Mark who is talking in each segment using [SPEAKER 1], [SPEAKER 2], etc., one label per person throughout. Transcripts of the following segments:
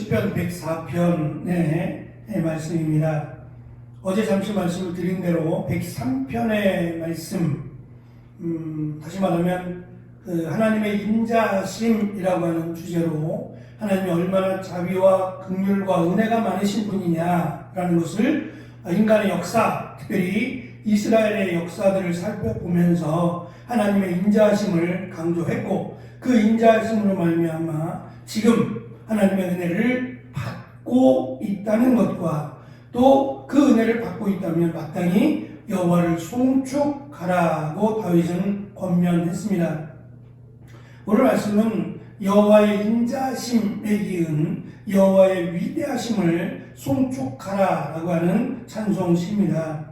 [SPEAKER 1] 시편 104편의 말씀입니다. 어제 잠시 말씀을 드린 대로 103편의 말씀, 다시 말하면 하나님의 인자하심이라고 하는 주제로 하나님이 얼마나 자비와 긍휼과 은혜가 많으신 분이냐라는 것을 인간의 역사, 특별히 이스라엘의 역사들을 살펴보면서 하나님의 인자하심을 강조했고, 그 인자하심으로 말미암아 지금 하나님의 은혜를 받고 있다는 것과 또 그 은혜를 받고 있다면 마땅히 여호와를 송축하라고 다윗은 권면했습니다. 오늘 말씀은 여호와의 인자하심에 이은 여호와의 위대하심을 송축하라라고 하는 찬송시입니다.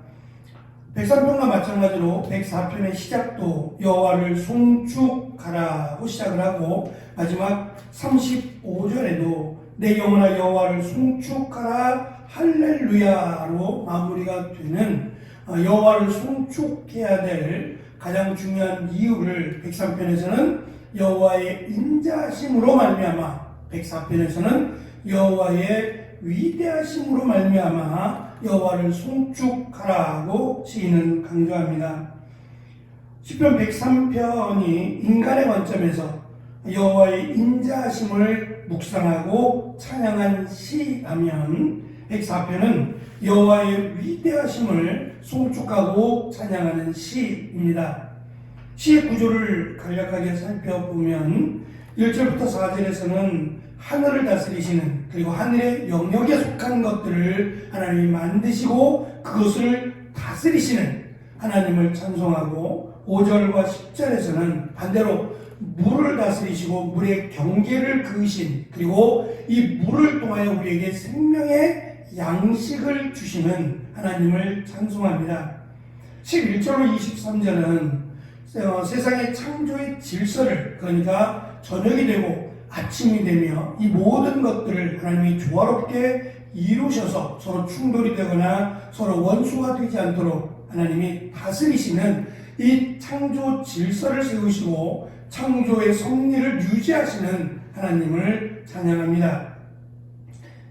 [SPEAKER 1] 103편과 마찬가지로 104편의 시작도 여호와를 송축하라고 시작을 하고, 마지막 35절에도 내 영혼아 여호와를 송축하라 할렐루야로 마무리가 되는 여호와를 송축해야 될 가장 중요한 이유를 103편에서는 여호와의 인자하심으로 말미암아, 104편에서는 여호와의 위대하심으로 말미암아 여호와를 송축하라고 시인은 강조합니다. 시편 103편이 인간의 관점에서 여호와의 인자하심을 묵상하고 찬양한 시라면, 104편은 여호와의 위대하심을 송축하고 찬양하는 시입니다. 시의 구조를 간략하게 살펴보면 1절부터 4절에서는 하늘을 다스리시는, 그리고 하늘의 영역에 속한 것들을 하나님이 만드시고 그것을 다스리시는 하나님을 찬송하고, 5절과 10절에서는 반대로 물을 다스리시고 물의 경계를 그으신, 그리고 이 물을 통하여 우리에게 생명의 양식을 주시는 하나님을 찬송합니다. 11절로 23절은 세상의 창조의 질서를, 그러니까 저녁이 되고 아침이 되며 이 모든 것들을 하나님이 조화롭게 이루셔서 서로 충돌이 되거나 서로 원수가 되지 않도록 하나님이 다스리시는 이 창조 질서를 세우시고 창조의 섭리를 유지하시는 하나님을 찬양합니다.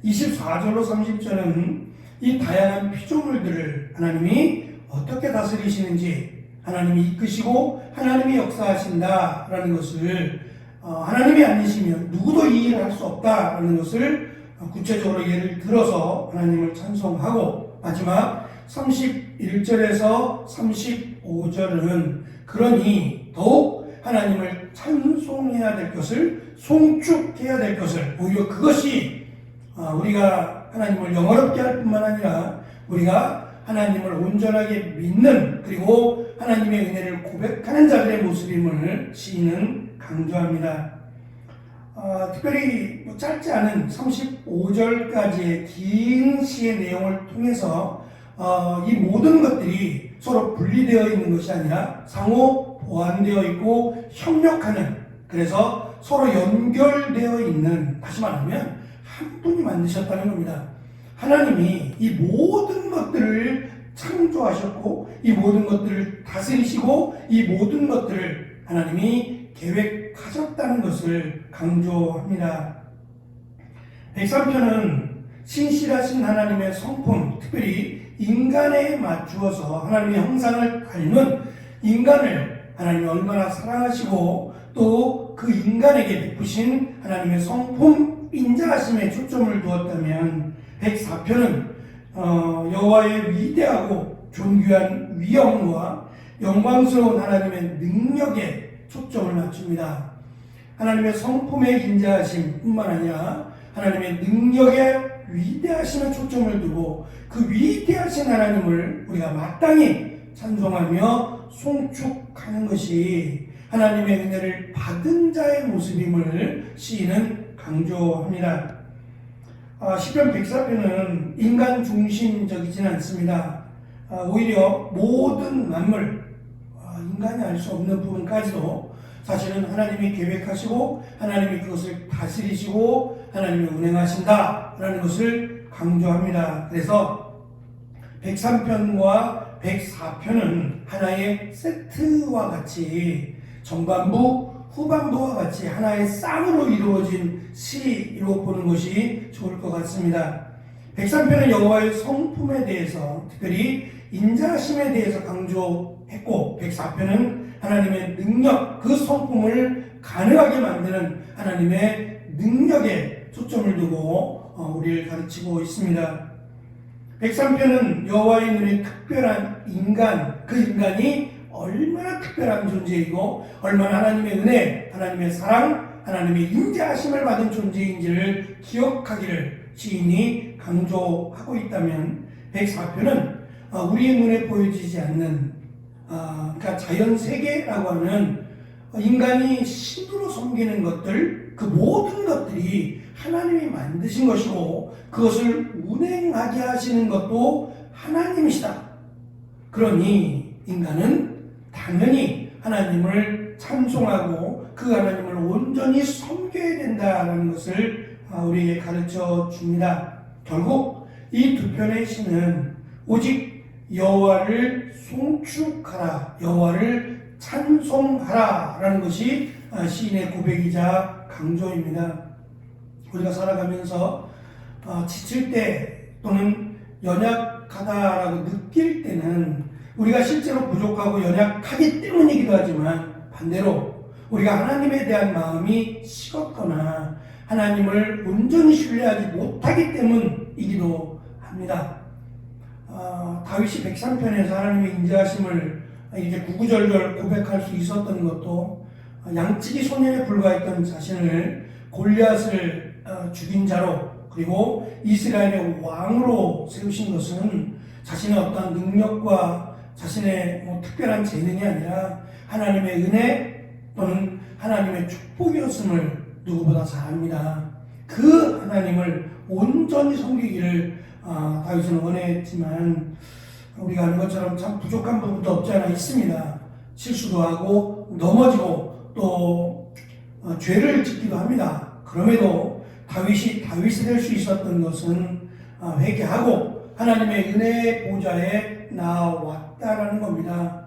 [SPEAKER 1] 24절로 30절은 이 다양한 피조물들을 하나님이 어떻게 다스리시는지, 하나님이 이끄시고 하나님이 역사하신다라는 것을, 하나님이 아니시면 누구도 이 일을 할 수 없다라는 것을 구체적으로 예를 들어서 하나님을 찬송하고, 마지막 31절에서 35절은 그러니 더욱 하나님을 찬송해야 될 것을, 송축해야 될 것을, 오히려 그것이 우리가 하나님을 영어롭게 할 뿐만 아니라 우리가 하나님을 온전하게 믿는, 그리고 하나님의 은혜를 고백하는 자들의 모습임을 시인은 강조합니다. 특별히 짧지 않은 35절까지의 긴 시의 내용을 통해서 이 모든 것들이 서로 분리되어 있는 것이 아니라 상호 보완되어 있고 협력하는, 그래서 서로 연결되어 있는, 다시 말하면 한 분이 만드셨다는 겁니다. 하나님이 이 모든 것들을 창조하셨고 이 모든 것들을 다스리시고 이 모든 것들을 하나님이 계획하셨다는 것을 강조합니다. 103편은 신실하신 하나님의 성품, 특별히 인간에 맞추어서 하나님의 형상을 닮은 인간을 하나님이 얼마나 사랑하시고 또 그 인간에게 베푸신 하나님의 성품, 인자하심에 초점을 두었다면, 104편은 여호와의 위대하고 존귀한 위엄과 영광스러운 하나님의 능력에 초점을 맞춥니다. 하나님의 성품의 인자하심 뿐만 아니라 하나님의 능력의 위대하심에 초점을 두고 그 위대하신 하나님을 우리가 마땅히 찬송하며 송축하는 것이 하나님의 은혜를 받은 자의 모습임을 시인은 강조합니다. 시편 104편은 인간 중심적이지는 않습니다. 오히려 모든 만물, 인간이 알 수 없는 부분까지도 사실은 하나님이 계획하시고 하나님이 그것을 다스리시고 하나님이 운행하신다라는 것을 강조합니다. 그래서 103편과 104편은 하나의 세트와 같이 전반부, 후반부와 같이 하나의 쌍으로 이루어진 시로 보는 것이 좋을 것 같습니다. 103편은 여호와의 성품에 대해서 특별히 인자하심에 대해서 강조했고 104편은 하나님의 능력, 그 성품을 가능하게 만드는 하나님의 능력에 초점을 두고 우리를 가르치고 있습니다. 103편은 여호와의 눈에 특별한 인간, 그 인간이 얼마나 특별한 존재이고 얼마나 하나님의 은혜, 하나님의 사랑, 하나님의 인자하심을 받은 존재인지를 기억하기를 시인이 강조하고 있다면 104편은 우리의 눈에 보여지지 않는 그러니까 자연세계라고 하는 인간이 신으로 섬기는 것들, 그 모든 것들이 하나님이 만드신 것이고 그것을 운행하게 하시는 것도 하나님이시다. 그러니 인간은 당연히 하나님을 찬송하고 그 하나님을 온전히 섬겨야 된다는 것을 우리에게 가르쳐 줍니다. 결국 이 두 편의 시는 오직 여호와를 송축하라, 여호와를 찬송하라 라는 것이 시인의 고백이자 강조입니다. 우리가 살아가면서 지칠 때 또는 연약하다라고 느낄 때는 우리가 실제로 부족하고 연약하기 때문이기도 하지만 반대로 우리가 하나님에 대한 마음이 식었거나 하나님을 온전히 신뢰하지 못하기 때문이기도 합니다. 다윗이 103편에서 하나님의 인자하심을 이렇게 구구절절 고백할 수 있었던 것도 양치기 소년에 불과했던 자신을 골리앗을 죽인 자로 그리고 이스라엘의 왕으로 세우신 것은 자신의 어떤 능력과 자신의 특별한 재능이 아니라 하나님의 은혜 또는 하나님의 축복이었음을 누구보다 잘 압니다. 그 하나님을 온전히 섬기기를 다윗은 원했지만 우리가 아는 것처럼 참 부족한 부분도 없지 않아 있습니다. 실수도 하고 넘어지고 또 죄를 짓기도 합니다. 그럼에도 다윗이 다윗이 될 수 있었던 것은 회개하고 하나님의 은혜의 보좌에 나왔다라는 겁니다.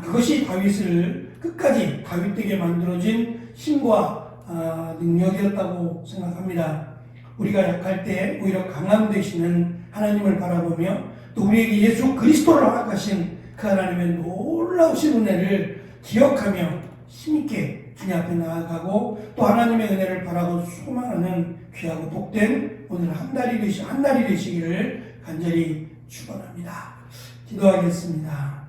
[SPEAKER 1] 그것이 다윗을 끝까지 다윗되게 만들어진 힘과 능력이었다고 생각합니다. 우리가 약할 때 오히려 강함 되시는 하나님을 바라보며 또 우리에게 예수 그리스도를 허락하신 그 하나님의 놀라우신 은혜를 기억하며 힘있게 주님 앞에 나아가고 또 하나님의 은혜를 바라고 소망하는 귀하고 복된 오늘 한 달이 되시기를 간절히 축원합니다. 기도하겠습니다.